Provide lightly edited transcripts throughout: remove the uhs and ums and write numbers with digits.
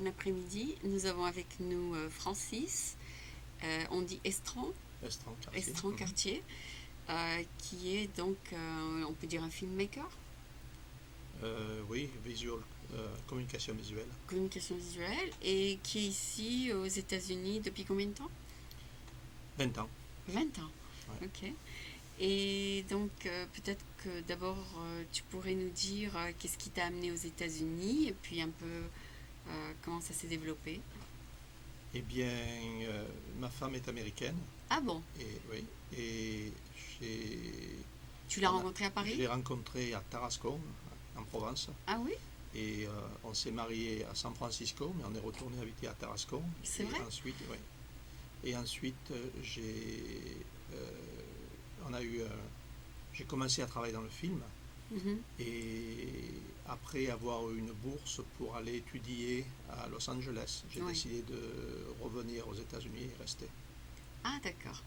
après-midi. Nous avons avec nous Francis, on dit Estran, Estran Cartier, qui est donc, on peut dire un filmmaker, Oui, communication visuelle. communication visuelle, et qui est ici aux États-Unis depuis combien de temps? 20 ans. 20 ans, Ouais. ok. Et donc, peut-être que d'abord, tu pourrais nous dire qu'est-ce qui t'a amené aux États-Unis et puis un peu comment ça s'est développé. Eh bien, ma femme est américaine Ah bon, et oui, et j'ai, tu l'as rencontré à je Paris? l'ai rencontrée à Tarascon, en Provence, Ah oui, et on s'est mariés à San Francisco, mais on est retourné habiter à Tarascon. c'est Et vrai? ensuite, oui. Et ensuite, euh, on a eu, j'ai commencé à travailler dans le film. Mhm. Et après avoir eu une bourse pour aller étudier à Los Angeles, j'ai Oui. décidé de revenir aux États-Unis et rester. Ah d'accord,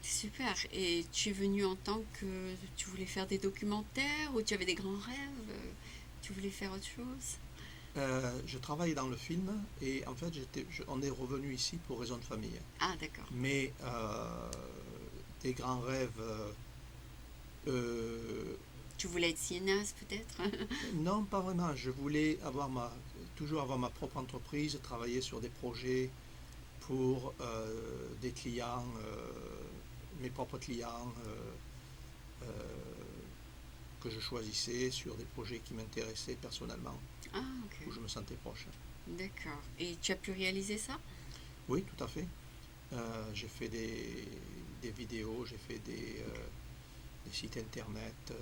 super. Et tu es venu en tant que tu voulais faire des documentaires ou tu avais des grands rêves? Tu voulais faire autre chose? Je travaillais dans le film et en fait on est revenu ici pour raison de famille. Ah d'accord. Mais des grands rêves, euh, Tu voulais être cinéaste peut-être? non pas vraiment. Je voulais toujours avoir ma propre entreprise, travailler sur des projets pour des clients, mes propres clients. Euh, que je choisissais sur des projets qui m'intéressaient personnellement, Ah ok, où je me sentais proche. d'accord. Et tu as pu réaliser ça? Oui, tout à fait. J'ai fait des vidéos, j'ai fait des sites internet,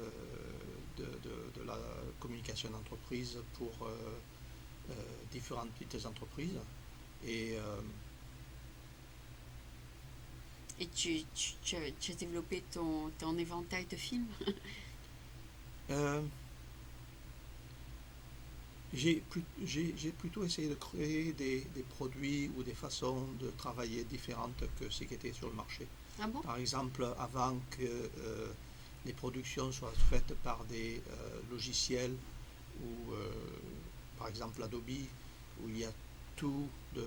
de la communication d'entreprise pour différentes petites entreprises. Et Et tu as développé ton éventail de films? euh, j'ai plutôt essayé de créer des produits ou des façons de travailler différentes que ce qui était sur le marché. Ah bon? Par exemple, avant que les productions soient faites par des logiciels ou par exemple Adobe, où il y a tout de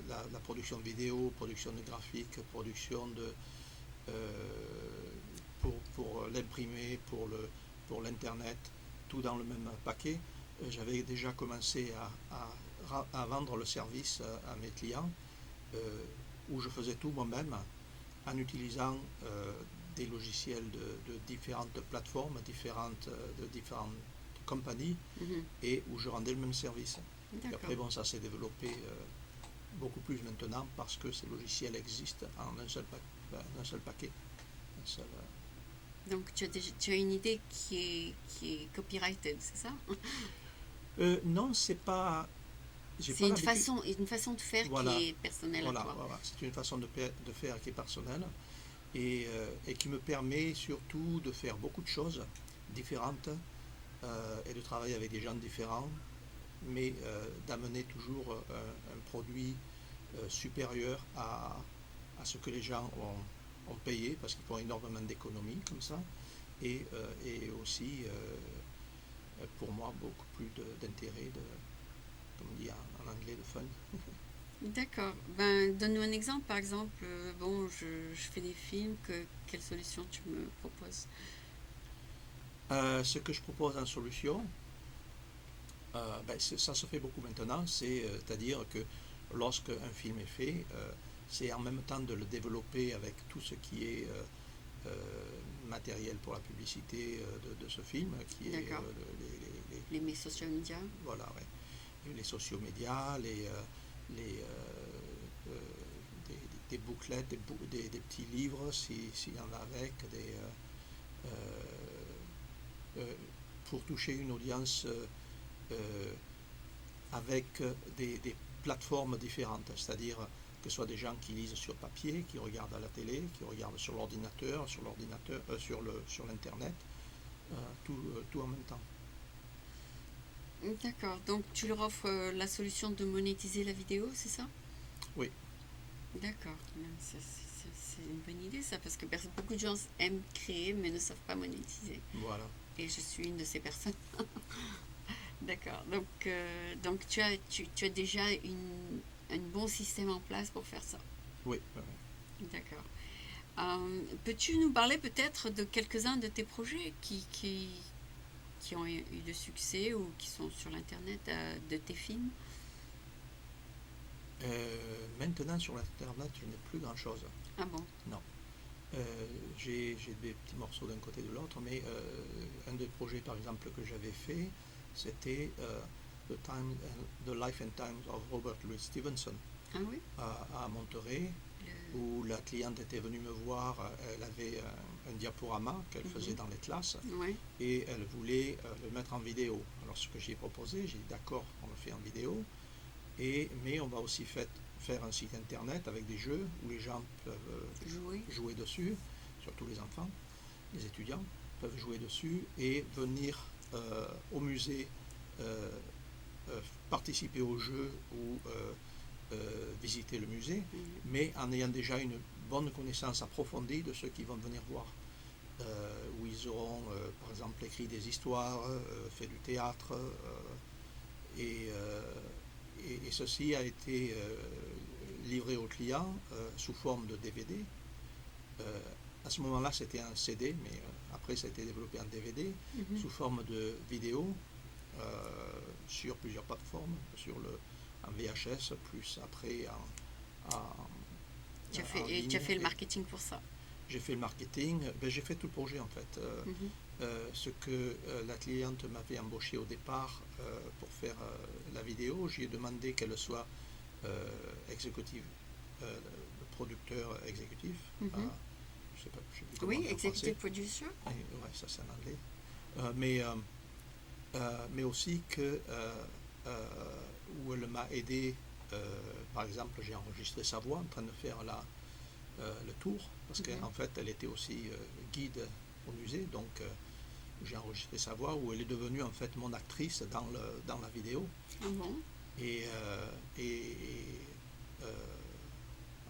la production de vidéo, production de graphiques, production de pour l'imprimer, pour l'internet, tout dans le même paquet. J'avais déjà commencé à vendre le service à mes clients, euh, où je faisais tout moi-même en utilisant des logiciels de différentes plateformes, de différentes compagnies, Mhm. et où je rendais le même service. Et D'accord. après, bon, ça s'est développé beaucoup plus maintenant parce que ces logiciels existent en un seul paquet. Un seul, Donc tu as une idée qui est copyrighted, c'est ça? non, c'est pas. J'ai C'est pas l'habitude. une façon de faire Voilà, qui est personnelle à voilà, toi. voilà. C'est une façon de faire qui est personnelle et qui me permet surtout de faire beaucoup de choses différentes et de travailler avec des gens différents, mais d'amener toujours un produit supérieur à ce que les gens ont payé, parce qu'ils font énormément d'économies comme ça, et aussi pour moi beaucoup plus d'intérêt, comme on dit en anglais, de fun. D'accord. Ben, donne-nous un exemple. Par exemple, bon, je fais des films. Quelle solution tu me proposes? Ce que je propose en solution, ben, ça se fait beaucoup maintenant, c'est-à-dire que lorsque un film est fait, c'est en même temps de le développer avec tout ce qui est matériel pour la publicité de ce film, qui est D'accord. Les social media. voilà, ouais, les sociaux médias, les, des bouclettes, des petits livres, s'il y en a avec, euh, euh, pour toucher une audience euh, avec des plateformes différentes, c'est-à-dire que ce soit des gens qui lisent sur papier, qui regardent à la télé, qui regardent sur l'ordinateur, sur l'internet, tout en même temps. D'accord. Donc tu leur offres la solution de monétiser la vidéo, c'est ça? Oui, D'accord. Ben, c'est une bonne idée ça, parce que beaucoup de gens aiment créer mais ne savent pas monétiser. voilà. Et je suis une de ces personnes. D'accord. Donc tu as déjà un bon système en place pour faire ça. Oui. D'accord. Peux-tu nous parler peut-être de quelques-uns de tes projets qui ont eu de succès ou qui sont sur l'internet, de tes films? Maintenant, sur l'internet, je n'ai plus grand-chose. Ah bon? Non. J'ai des petits morceaux d'un côté et de l'autre, mais un des projets, par exemple, que j'avais fait, c'était The Life and Times of Robert Louis Stevenson Ah oui? à Monterey, où la cliente était venue me voir. Elle avait un diaporama qu'elle faisait dans les classes, Ouais. et elle voulait le mettre en vidéo. Alors ce que j'ai proposé, j'ai dit d'accord, on le fait en vidéo, mais on va aussi faire un site internet avec des jeux où les gens peuvent jouer dessus, surtout les enfants, les étudiants peuvent jouer dessus et venir au musée, participer au jeu ou visiter le musée, mais en ayant déjà une bonne connaissance approfondie de ceux qui vont venir voir. Où ils auront par exemple écrit des histoires, fait du théâtre, et ceci a été livré aux clients sous forme de DVD. À ce moment-là, c'était un CD, mais après, ça a été développé en DVD, sous forme de vidéo, sur plusieurs plateformes, en VHS, plus après Tu as fait le marketing pour ça? J'ai fait le marketing, j'ai fait tout le projet en fait. Ce que la cliente m'avait embauché au départ pour faire la vidéo, j'ai demandé qu'elle soit exécutive, producteur exécutif. Je sais plus comment oui, en executive producer. Oui, ça c'est en anglais. Mais aussi où elle m'a aidé. Par exemple, j'ai enregistré sa voix en train de faire le tour, parce qu'en fait, elle était aussi guide au musée, donc j'ai enregistré sa voix, où elle est devenue en fait mon actrice dans la vidéo. Et je ne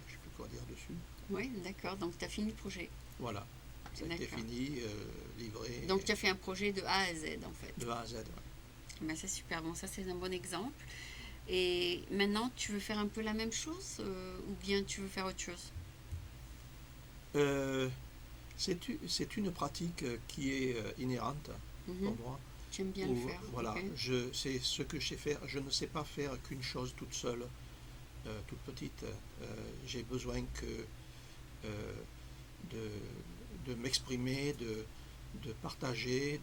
sais plus quoi dire dessus. Oui, d'accord, donc tu as fini le projet. Voilà, ça a été fini, livré. Donc tu as fait un projet de A à Z en fait. De A à Z, oui. Ben, c'est super, bon, ça c'est un bon exemple. Et maintenant, tu veux faire un peu la même chose ou bien tu veux faire autre chose? C'est une pratique qui est inhérente pour moi. J'aime bien le faire. Voilà, okay. C'est ce que je sais faire. Je ne sais pas faire qu'une chose toute seule, toute petite. J'ai besoin de m'exprimer, de partager,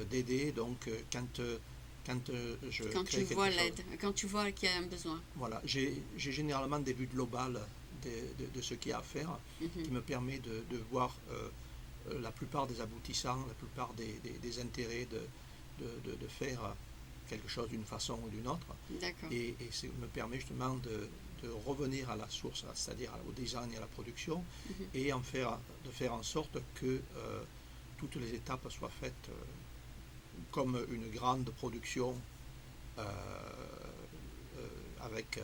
d'aider. Donc quand tu vois l'aide, quand tu vois qu'il y a un besoin. Voilà, j'ai généralement des vues globales de ce qu'il y a à faire, qui me permet de voir la plupart des aboutissants, la plupart des intérêts de faire quelque chose d'une façon ou d'une autre. Et ça me permet justement de revenir à la source, c'est-à-dire au design et à la production, et de faire en sorte que toutes les étapes soient faites comme une grande production avec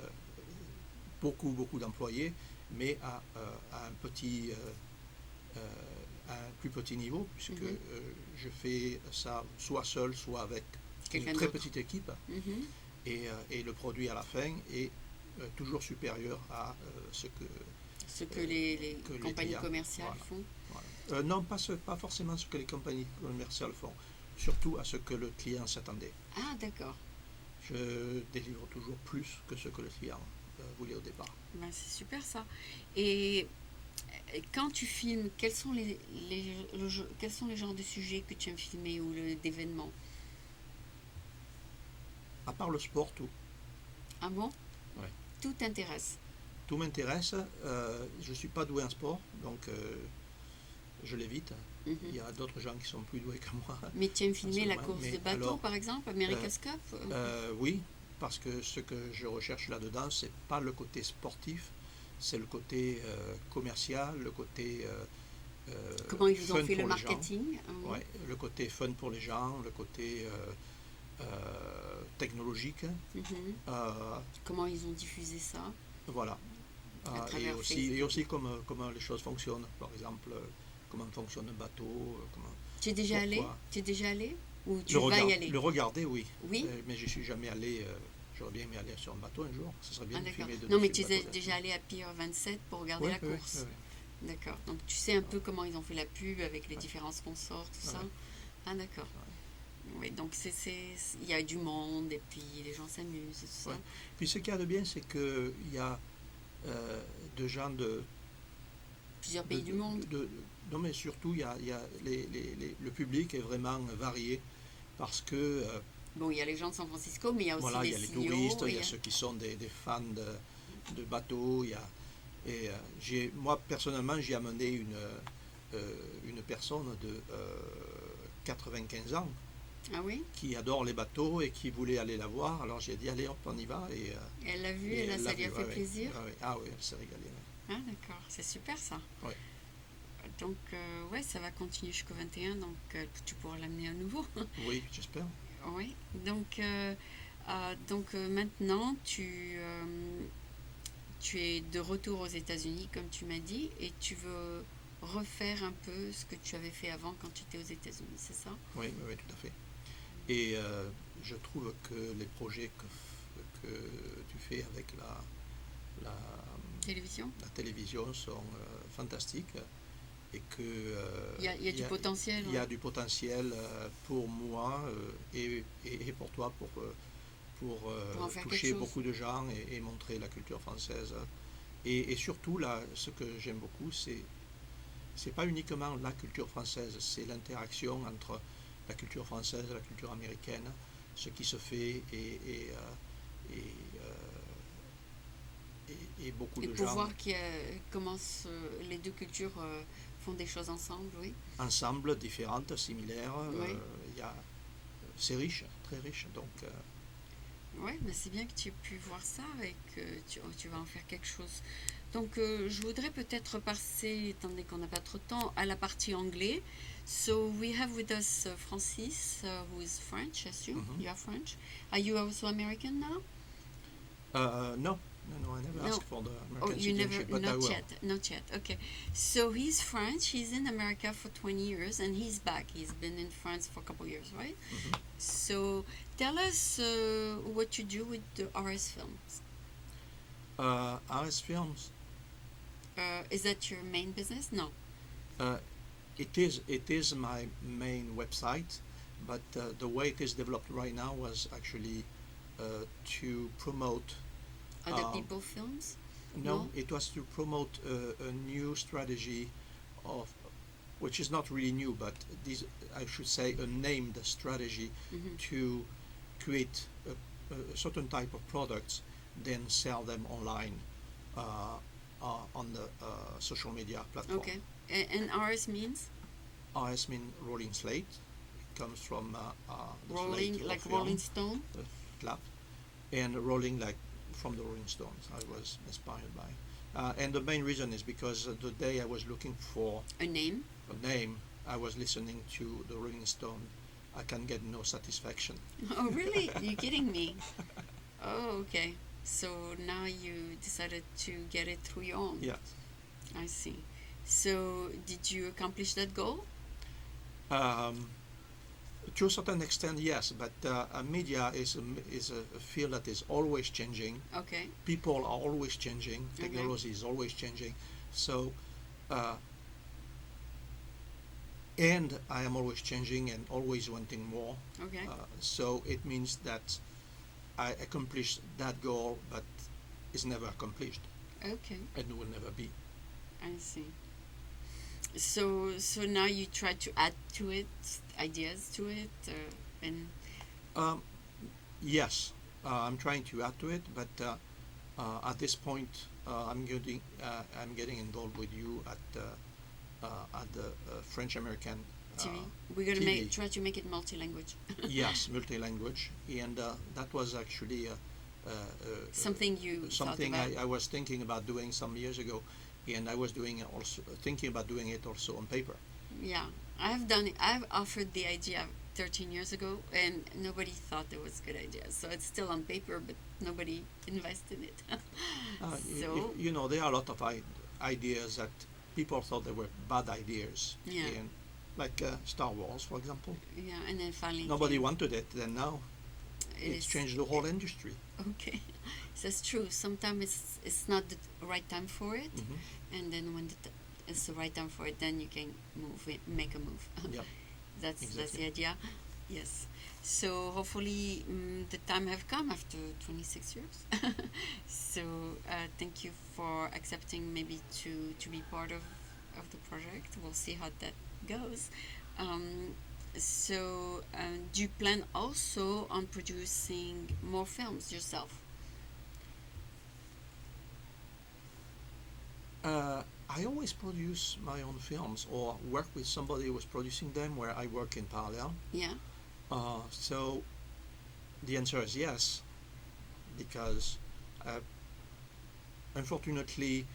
beaucoup d'employés, mais à un plus petit niveau, puisque je fais ça soit seul, soit avec une très petite équipe, et le produit à la fin est toujours supérieur à ce que les compagnies commerciales font. Voilà. Non, pas forcément ce que les compagnies commerciales font, surtout à ce que le client s'attendait. Ah, d'accord. Je délivre toujours plus que ce que le client voulait au départ. Ben, c'est super ça. Et quand tu filmes, quels sont les genres de sujets que tu aimes filmer ou d'événements? À part le sport, tout. Ah bon? Ouais. Tout t'intéresse? Tout m'intéresse. Je ne suis pas doué en sport, donc je l'évite. Il y a d'autres gens qui sont plus doués que moi. Mais tu aimes filmer la course de bateau, par exemple, America's Cup? Oui, parce que ce que je recherche là-dedans, c'est pas le côté sportif, c'est le côté commercial, le côté comment ils vous ont fait le marketing? Ouais, le côté fun pour les gens, le côté technologique. Comment ils ont diffusé ça? Voilà. Et aussi comment les choses fonctionnent. Par exemple, comment fonctionne un bateau. Tu es déjà allé? Ou tu vas y aller? Le regarder, oui. Oui. Mais je suis jamais allé. J'aurais bien aimé aller sur un bateau un jour. Ce serait bien de filmer Non, mais tu bateau es déjà allé à Pier 27 pour regarder la course. Oui. D'accord. Donc tu sais un peu comment ils ont fait la pub avec les différents sponsors, tout ça. Ah d'accord. Oui, donc il y a du monde et puis les gens s'amusent, tout ça. Puis ce qu'il y a de bien, c'est qu'il y a de gens de plusieurs pays du monde. Non, mais surtout, il y a le public est vraiment varié parce que... bon, il y a les gens de San Francisco, mais il y a aussi voilà, les il y a les CEO, touristes, il y a ceux qui sont des fans de bateaux. Moi, personnellement, j'ai amené une personne de 95 ans. Ah oui? Qui adore les bateaux et qui voulait aller la voir. Alors j'ai dit, allez, hop, on y va. Et elle l'a vu, ça lui a fait plaisir? Ah oui, elle s'est régalée. Ah d'accord, c'est super ça. Oui. Donc, ouais, ça va continuer jusqu'au 21, donc tu pourras l'amener à nouveau. Oui, j'espère. Oui, donc maintenant, tu es de retour aux États-Unis, comme tu m'as dit, et tu veux refaire un peu ce que tu avais fait avant quand tu étais aux États-Unis, c'est ça? Oui, tout à fait. Et je trouve que les projets que tu fais avec la télévision sont fantastiques et que il y a du potentiel. Il y a du potentiel pour moi et pour toi pour toucher beaucoup de gens et montrer la culture française. Et surtout, là, ce que j'aime beaucoup, c'est pas uniquement la culture française, c'est l'interaction entre la culture française et la culture américaine, ce qui se fait et beaucoup de gens... Et pour voir comment les deux cultures font des choses ensemble, oui. Ensemble, différentes, similaires. Oui. C'est riche, très riche. Donc, oui, mais c'est bien que tu aies pu voir ça et que tu vas en faire quelque chose. Donc, je voudrais peut-être passer, étant donné qu'on n'a pas trop de temps, à la partie anglais. So, we have with us Francis, who is French, I assume. You are French. Are you also American now? No, I never asked for the American citizenship, but I will. Not yet, okay. So, he's French, he's in America for 20 years, and he's back. He's been in France for a couple of years, right? So, tell us what you do with the RS Films. RS Films? Is that your main business? No. It is my main website, but the way it is developed right now was actually to promote other people's films? No, it was to promote a new strategy which is not really new, but I should say a named strategy to create a certain type of products, then sell them online on the social media platform. Okay. And RS means? RS means Rolling Slate. It comes from rolling, slate like Rolling Stone? The flap. And rolling like from the Rolling Stones. I was inspired by. And the main reason is because the day I was looking for a name, I was listening to the Rolling Stone. I can get no satisfaction. Oh, really? You're kidding me? Oh, okay. So now you decided to get it through your own? Yes. I see. So did you accomplish that goal? To a certain extent, yes, but media is a field that is always changing. Okay. People are always changing. Technology is always changing. So, and I am always changing and always wanting more. Okay. So it means that I accomplished that goal, but it's never accomplished. Okay. And will never be. I see. So now you try to add to it, ideas to it, and yes, I'm trying to add to it, but at this point, I'm getting involved with you at the French American TV. We're gonna try to make it multi-language. Yes, multi-language, and that was actually something you something thought about. I was thinking about doing some years ago. And I was thinking about doing it also on paper. Yeah, I've done it. I've offered the idea 13 years ago, and nobody thought it was a good idea. So it's still on paper, but nobody invested in it. You know, there are a lot of ideas that people thought they were bad ideas. Yeah. like Star Wars, for example. Yeah, and then finally Nobody wanted it, then now it's changed the whole industry. Okay, that's true. Sometimes it's not the right time for it, Hmm. and then when it's the right time for it, then you can make a move. Yep, That's the exactly. idea. Yes. So hopefully the time have come after 26 years. So thank you for accepting maybe to be part of the project. We'll see how that goes. Um, do you plan also on producing more films yourself? I always produce my own films or work with somebody who is producing them where I work in parallel. Yeah. So the answer is yes, because uh, unfortunately,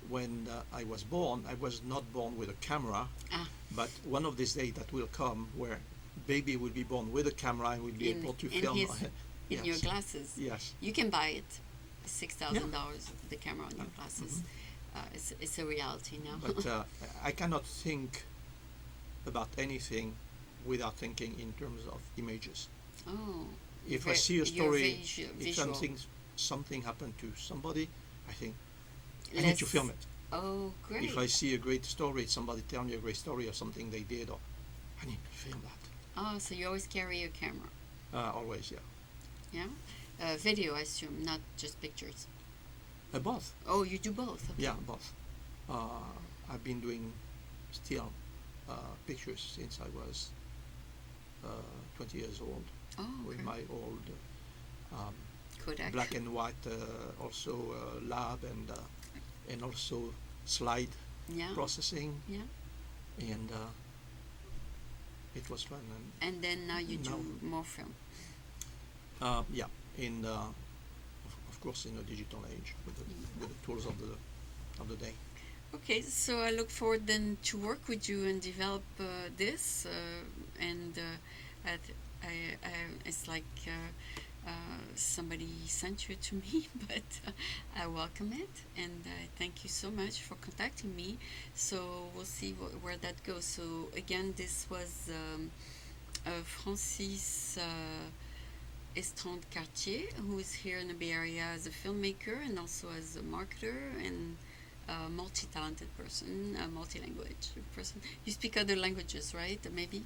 when I was born, I was not born with a camera, Ah, but one of these days that will come where baby will be born with a camera and will be able to in film. his in your Yes, glasses. yes. You can buy it, Yeah. $6,000 the camera on your glasses. Mhm. It's a reality now. But I cannot think about anything without thinking in terms of images. Oh, If I see a you're story, if visual. something happened to somebody, I think I need Less. to film it. Oh, great. If I see a great story, somebody tell me a great story of something they did, or I need to film that. Oh, so you always carry your camera. Always, yeah. Yeah. Video, I assume, not just pictures. Both. Oh, you do both. Okay. Yeah, both. I've been doing still pictures since I was 20 years old Oh, with okay. my old Kodak. black and white, also lab and also slide Yeah. processing, Yeah. and it was fun. And then now you No. do more film. Yeah, in of course in a digital age with the tools of the day. Okay, so I look forward then to work with you and develop this. And it's like somebody sent you to me, but I welcome it. And thank you so much for contacting me. So we'll see where that goes. So again, this was Francis Estrand Cartier, who is here in the Bay Area as a filmmaker and also as a marketer and a multi-talented person, a multi-language person. You speak other languages, right? Maybe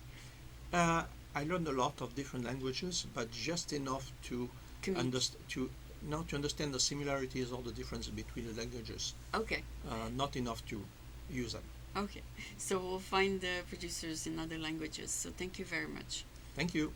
I learned a lot of different languages, but just enough to understand the similarities or the difference between the languages. Okay. Not enough to use them. Okay. So we'll find the producers in other languages. So thank you very much. Thank you.